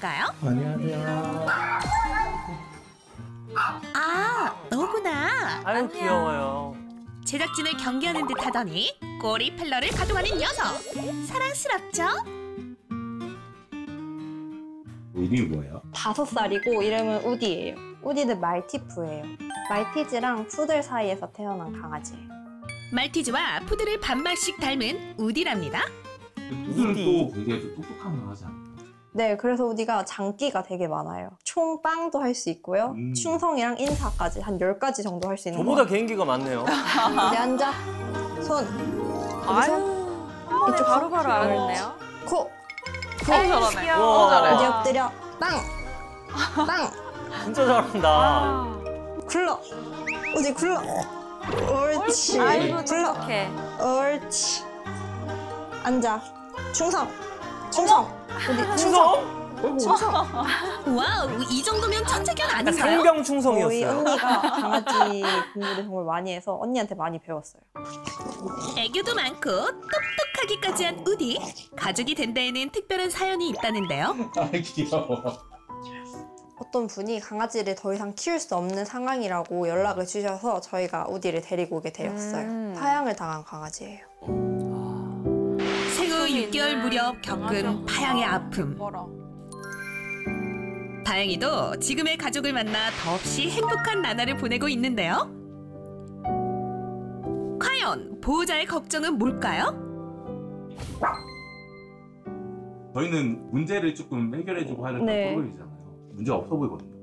볼까요? 안녕하세요. 아, 너구나. 아유 귀여워요. 제작진을 경계하는 듯 하더니 꼬리 펠러를 가동하는 녀석. 사랑스럽죠? 이름이 뭐예요? 5살이고 이름은 우디예요. 우디는 말티푸예요. 말티즈랑 푸들 사이에서 태어난 강아지예요. 말티즈와 푸들을 반반씩 닮은 우디랍니다. 푸들은 또 되게 좀 똑똑한 거 하지 않나요? 네, 그래서 우디가 장기가 되게 많아요. 총빵도 할 수 있고요. 충성이랑 인사까지 한 10가지 정도 할 수 있는 저보다 거. 개인기가 많네요. 우디 앉아. 손. 여기 손. 이쪽 바로바로 알았네요. 코. 잘하네. 우와. 우디 엎드려. 땅. 땅. 진짜 잘한다. 굴러. 우디 굴러. 옳지. 아이고 굴러. 착해. 옳지. 앉아. 충성. 충성. 우디 충성. 충성. 와우, 이 정도면 천재견 약간 아닌가요? 상병 저희 충성이었어요. 언니가 강아지 공부를 정말 많이 해서 언니한테 많이 배웠어요. 애교도 많고 똑똑하기까지 한 우디. 가족이 된 데에는 특별한 사연이 있다는데요. 아 귀여워. 어떤 분이 강아지를 더 이상 키울 수 없는 상황이라고 연락을 주셔서 저희가 우디를 데리고 오게 되었어요. 파양을 당한 강아지예요. 생후 6개월 무렵 겪은 파양의 아픔. 뭐라? 다행히도 지금의 가족을 만나 더없이 행복한 나날을 보내고 있는데요. 과연 보호자의 걱정은 뭘까요? 저희는 문제를 조금 해결해주고 하는 네. 프로그램이잖아요. 문제가 없어 보이거든요.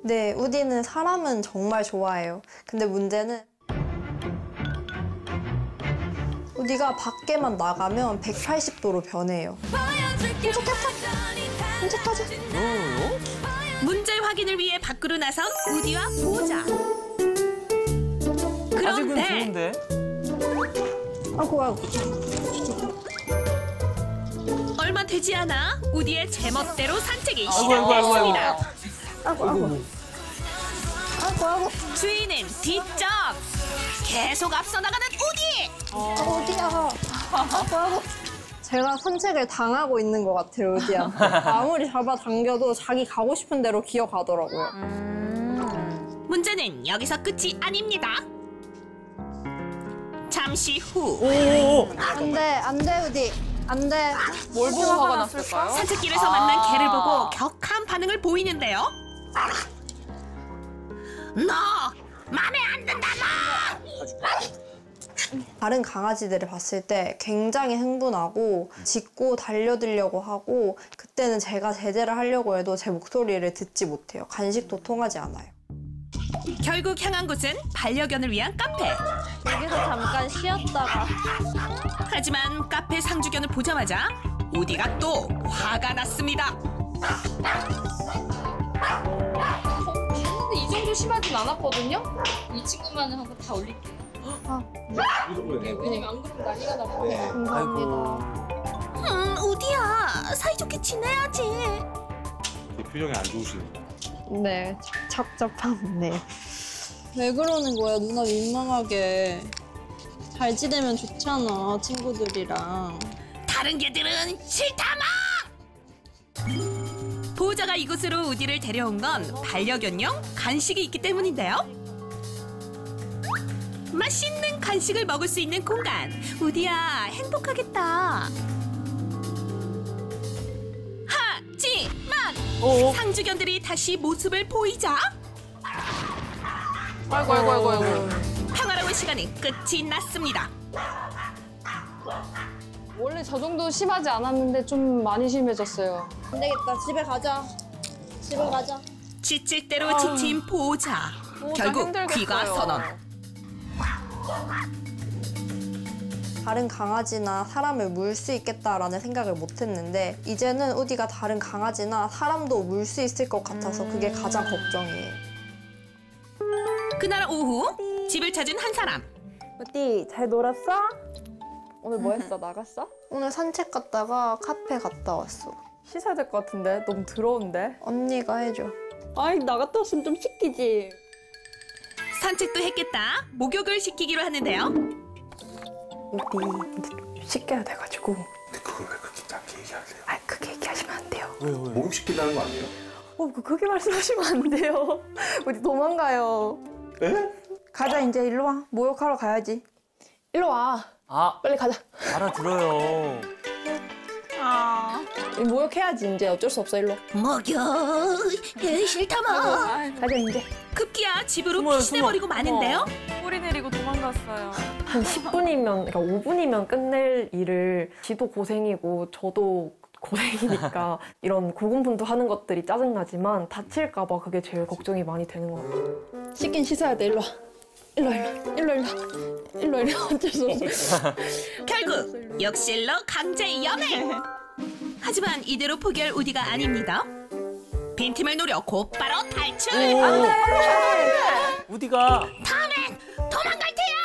네, 우디는 사람은 정말 좋아해요. 근데 문제는 우디가 밖에만 나가면 180도로 변해요. 깜짝하자. 문제 확인을 위해 밖으로 나선 우디와 보호자. 아직은 그런데 좋은데. 아이고, 아이고. 얼마 되지 않아 우디의 제멋대로 산책이 아이고, 아이고, 아이고, 시작됐습니다. 아이고, 아이고. 아이고, 아이고. 주인은 뒷점. 계속 앞서 나가는 우디. 어디야? 아이고, 아이고. 제가 산책을 당하고 있는 것 같아요, 우디한테. 아무리 잡아당겨도 자기 가고 싶은 대로 기어가더라고요. 문제는 여기서 끝이 아닙니다. 잠시 후 오. 안 돼, 안 돼, 우디. 안 돼. 뭘 보고 화가 났을까요? 산책길에서 만난 개를 보고 격한 반응을 보이는데요. 너 맘에 안 든다 너. 다른 강아지들을 봤을 때 굉장히 흥분하고 짖고 달려들려고 하고 그때는 제가 제재를 하려고 해도 제 목소리를 듣지 못해요. 간식도 통하지 않아요. 결국 향한 곳은 반려견을 위한 카페. 여기서 잠깐 쉬었다가 하지만 카페 상주견을 보자마자 우디가 또 화가 났습니다. 근데 이 정도 심하진 않았거든요? 이 친구만 하고 다 올릴게요. 왜냐면 안 그러면 난리가 나거든요. 감사합니다. 우디야 사이좋게 지내야지. 표정이 안 좋으시네요. 네, 첩첩한데. 왜 그러는 거야, 누나 민망하게. 잘 지내면 좋잖아, 친구들이랑. 다른 개들은 싫다마. 보호자가 이곳으로 우디를 데려온 건 반려견용 간식이 있기 때문인데요. 맛있는 간식을 먹을 수 있는 공간. 우디야 행복하겠다. 하지만 상주견들이 다시 모습을 보이자 아이고 아이고 아이고 아이고. 평화로운 시간은 끝이 났습니다. 원래 저 정도 심하지 않았는데 좀 많이 심해졌어요. 안 되겠다, 집에 가자. 집에 가자. 지칠 대로 지친 보호자. 결국 힘들겠어요. 귀가 선언. 다른 강아지나 사람을 물 수 있겠다라는 생각을 못 했는데 이제는 우디가 다른 강아지나 사람도 물 수 있을 것 같아서 그게 가장 걱정이에요. 그날 오후 집을 찾은 한 사람. 우디 잘 놀았어? 오늘 뭐 했어? 나갔어? 오늘 산책 갔다가 카페 갔다 왔어. 씻어야 될 것 같은데 너무 더러운데. 언니가 해줘. 아이 나갔다 왔으면 좀 씻기지. 산책도 했겠다. 목욕을 시키기로 하는데요. 우디 씻겨야 돼가지고. 그걸 왜 그렇게 짧게 얘기하세요? 아, 그게 얘기하시면 안 돼. 왜? 목욕시킨다는 거 아니에요? 그렇게 말씀하시면 안 돼요. 우리 도망가요. 에? 가자, 이제 일로 와. 목욕하러 가야지. 일로 와. 아, 빨리 가자. 알아들어요. 목욕해야지, 이제. 어쩔 수 없어, 일로. 먹여. 싫다 뭐. 가자, 이제. 급기야 집으로 숨어요, 피신해버리고 마는데요. 꼬리 내리고 도망갔어요. 한 10분이면, 그러니까 5분이면 끝낼 일을 지도 고생이고 저도 고생이니까 이런 고군분투하는 것들이 짜증나지만 다칠까 봐 그게 제일 걱정이 많이 되는 것 같아요. 씻긴 씻어야 돼. 일로 와. 일로. 어쩔 수 없어. 결국 역실로 강제 연애. 하지만 이대로 포기할 우디가 아닙니다. 빈틈을 노려 곧바로 탈출. 우디가 도망갈 테야.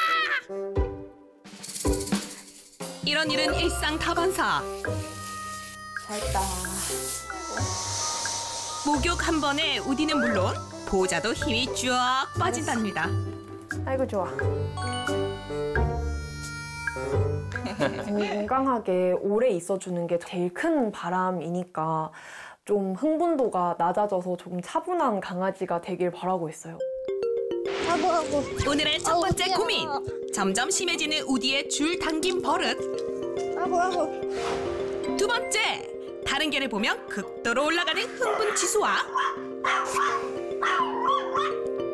이런 일은 일상다반사. 잘했다. 목욕 한 번에 우디는 물론 보호자도 힘이 쫙 빠진답니다. 아이고, 좋아. 건강하게 오래 있어주는 게 제일 큰 바람이니까 좀 흥분도가 낮아져서 조금 차분한 강아지가 되길 바라고 있어요. 오늘의 첫 번째 고민. 점점 심해지는 우디의 줄 당김 버릇. 두 번째, 다른 개를 보면 극도로 올라가는 흥분 지수와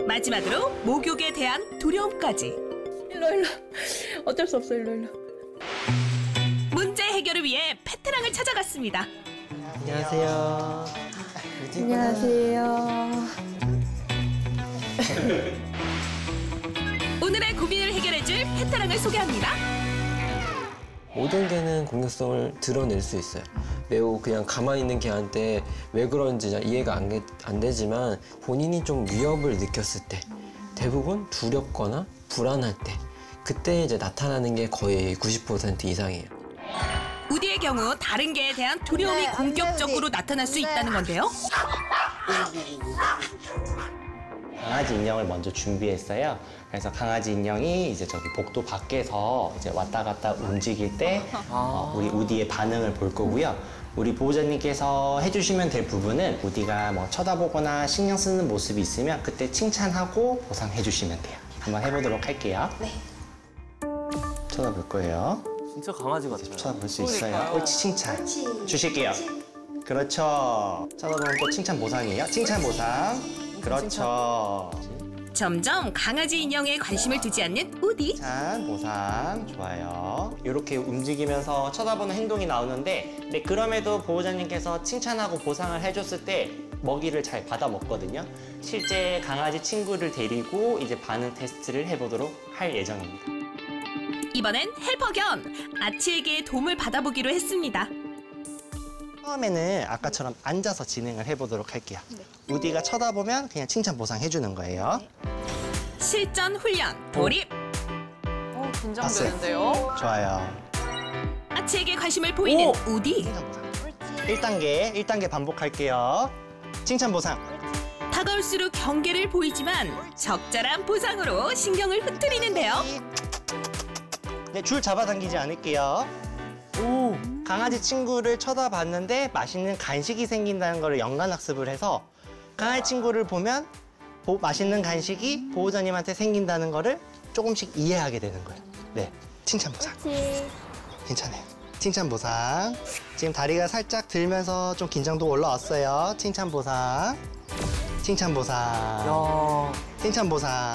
마지막으로 목욕에 대한 두려움까지. 일로. 어쩔 수 없어, 일로. 문제 해결을 위해 페트랑을 찾아갔습니다. 안녕하세요. 안녕하세요. 오늘의 고민을 해결해줄 페트랑을 소개합니다. 모든 개는 공격성을 드러낼 수 있어요. 매우 그냥 가만히 있는 개한테 왜 그런지 잘 이해가 안 되지만 본인이 좀 위협을 느꼈을 때 대부분 두렵거나 불안할 때 그때 이제 나타나는 게 거의 90% 이상이에요. 우디의 경우 다른 개에 대한 두려움이 공격적으로 나타날 수 있다는 건데요. 강아지 인형을 먼저 준비했어요. 그래서 강아지 인형이 이제 저기 복도 밖에서 이제 왔다 갔다 움직일 때 우리 우디의 반응을 볼 거고요. 우리 보호자님께서 해주시면 될 부분은 우디가 뭐 쳐다보거나 신경 쓰는 모습이 있으면 그때 칭찬하고 보상해 주시면 돼요. 한번 해보도록 할게요. 네. 쳐다볼 거예요. 진짜 강아지 같아요. 쳐다볼 수 있어요. 옳지, 칭찬. 주실게요. 그렇죠. 쳐다보면 또 칭찬 보상이에요. 칭찬 보상. 그렇죠. 점점 강아지 인형에 관심을 두지 않는 우디. 칭찬 보상. 좋아요. 이렇게 움직이면서 쳐다보는 행동이 나오는데 그럼에도 보호자님께서 칭찬하고 보상을 해줬을 때 먹이를 잘 받아 먹거든요. 실제 강아지 친구를 데리고 이제 반응 테스트를 해보도록 할 예정입니다. 이번엔 헬퍼 겸 아치에게 도움을 받아보기로 했습니다. 처음에는 아까처럼 앉아서 진행을 해보도록 할게요. 우디가 쳐다보면 그냥 칭찬 보상 해주는 거예요. 실전 훈련 돌입. 긴장되는데요. 좋아요. 아치에게 관심을 보이는 우디. 칭찬 보상. 1단계 반복할게요. 칭찬 보상. 다가올수록 경계를 보이지만 적절한 보상으로 신경을 흐트리는데요. 네, 줄 잡아당기지 않을게요. 강아지 친구를 쳐다봤는데 맛있는 간식이 생긴다는 걸 연관학습을 해서 강아지 친구를 보면 맛있는 간식이 보호자님한테 생긴다는 거를 조금씩 이해하게 되는 거예요. 네, 칭찬 보상. 괜찮아요. 칭찬 보상. 지금 다리가 살짝 들면서 좀 긴장도 올라왔어요. 칭찬 보상. 칭찬 보상. 칭찬 보상.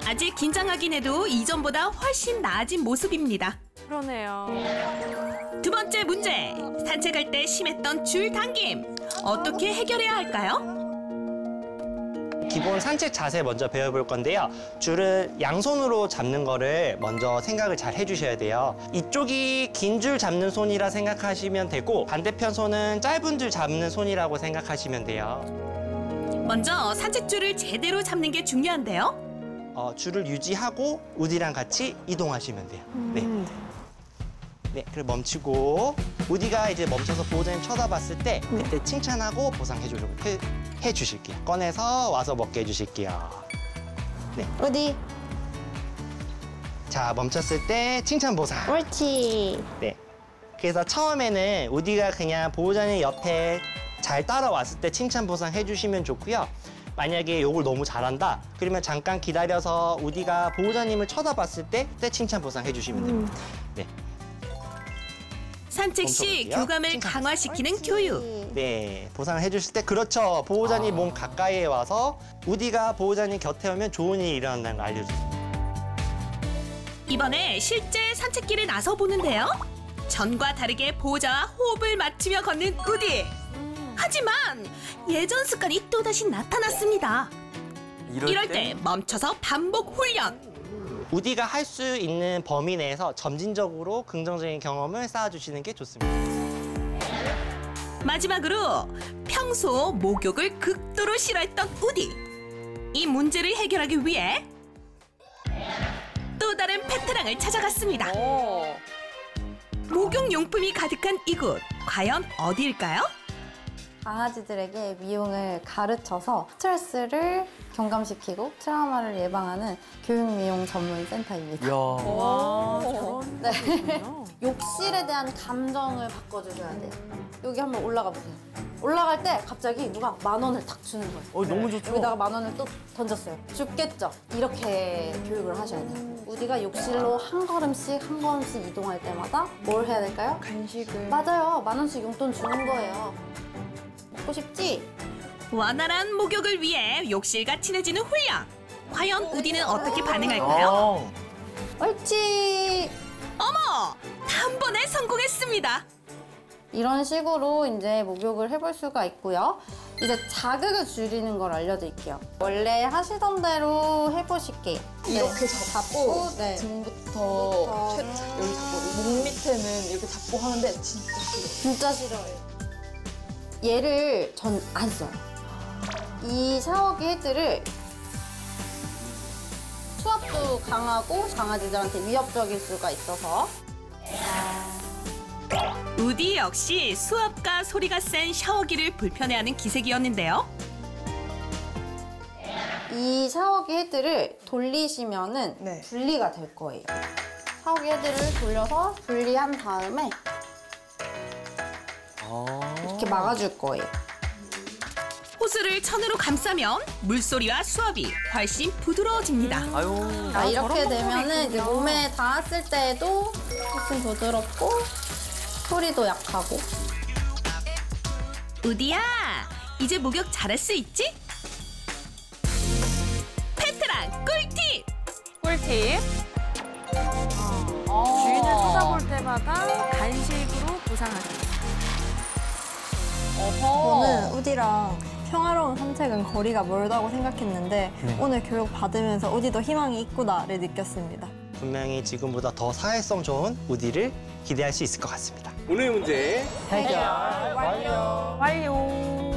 아직 긴장하긴 해도 이전보다 훨씬 나아진 모습입니다. 그러네요. 두 번째 문제. 산책할 때 심했던 줄 당김. 어떻게 해결해야 할까요? 기본 산책 자세 먼저 배워볼 건데요. 줄을 양손으로 잡는 거를 먼저 생각을 잘 해주셔야 돼요. 이쪽이 긴 줄 잡는 손이라 생각하시면 되고 반대편 손은 짧은 줄 잡는 손이라고 생각하시면 돼요. 먼저 산책줄을 제대로 잡는 게 중요한데요. 줄을 유지하고 우디랑 같이 이동하시면 돼요. 네. 네, 그리고 멈추고 우디가 이제 멈춰서 보호자님 쳐다봤을 때 그때 칭찬하고 보상해 주실게요. 꺼내서 와서 먹게 해주실게요. 네. 어디? 자, 멈췄을 때 칭찬 보상. 옳지. 네. 그래서 처음에는 우디가 그냥 보호자님 옆에 잘 따라왔을 때 칭찬 보상 해주시면 좋고요. 만약에 욕을 너무 잘한다, 그러면 잠깐 기다려서 우디가 보호자님을 쳐다봤을 때 그때 칭찬 보상 해주시면 됩니다. 네. 산책 시 멈춰볼게요. 교감을 칭찬. 강화시키는 교육. 네, 보상을 해주실 때 그렇죠. 보호자님 몸 가까이에 와서 우디가 보호자님 곁에 오면 좋은 일이 일어난다는 걸 알려주세요. 이번에 실제 산책길에 나서 보는데요. 전과 다르게 보호자와 호흡을 맞추며 걷는 우디. 하지만 예전 습관이 또다시 나타났습니다. 이럴 때 멈춰서 반복 훈련. 우디가 할 수 있는 범위 내에서 점진적으로 긍정적인 경험을 쌓아주시는 게 좋습니다. 마지막으로 평소 목욕을 극도로 싫어했던 우디. 이 문제를 해결하기 위해 또 다른 베테랑을 찾아갔습니다. 목욕 용품이 가득한 이곳, 과연 어디일까요? 강아지들에게 미용을 가르쳐서 스트레스를 경감시키고 트라우마를 예방하는 교육미용 전문 센터입니다. 네. 욕실에 대한 감정을 바꿔주셔야 돼요. 여기 한번 올라가 보세요. 올라갈 때 갑자기 누가 10,000원을 탁 주는 거예요. 너무 좋죠. 여기다가 10,000원을 또 던졌어요. 죽겠죠? 이렇게 교육을 하셔야 돼요. 우디가 욕실로 한 걸음씩 이동할 때마다 뭘 해야 될까요? 간식을. 맞아요. 10,000원씩 용돈 주는 거예요. 먹고 싶지? 원활한 목욕을 위해 욕실과 친해지는 훈련. 과연 우디는 어떻게 반응할까요? 옳지! 어머! 단번에 성공했습니다. 이런 식으로 이제 목욕을 해볼 수가 있고요. 이제 자극을 줄이는 걸 알려드릴게요. 원래 하시던 대로 해보실게요. 이렇게 잡고 네. 등부터 여기 잡고 목 밑에는 이렇게 잡고 하는데 진짜 싫어. 진짜 싫어요. 얘를 전 안 써요. 이 샤워기 헤드를 수압도 강하고 강아지들한테 위협적일 수가 있어서 우디 역시 수압과 소리가 센 샤워기를 불편해하는 기색이었는데요. 이 샤워기 헤드를 돌리시면은 네. 분리가 될 거예요. 샤워기 헤드를 돌려서 분리한 다음에 이렇게 막아줄 거예요. 호스를 천으로 감싸면 물소리와 수압이 훨씬 부드러워집니다. 자, 이렇게 되면은 이제 몸에 닿았을 때도 훨씬 부드럽고 소리도 약하고. 우디야, 이제 목욕 잘할 수 있지? 베테랑 꿀팁! 꿀팁. 주인을 쳐다볼 때마다 간식으로 보상하기. 저는 우디랑 평화로운 산책은 거리가 멀다고 생각했는데 오늘 교육 받으면서 우디도 희망이 있구나를 느꼈습니다. 분명히 지금보다 더 사회성 좋은 우디를 기대할 수 있을 것 같습니다. 오늘 문제 해결. 완료.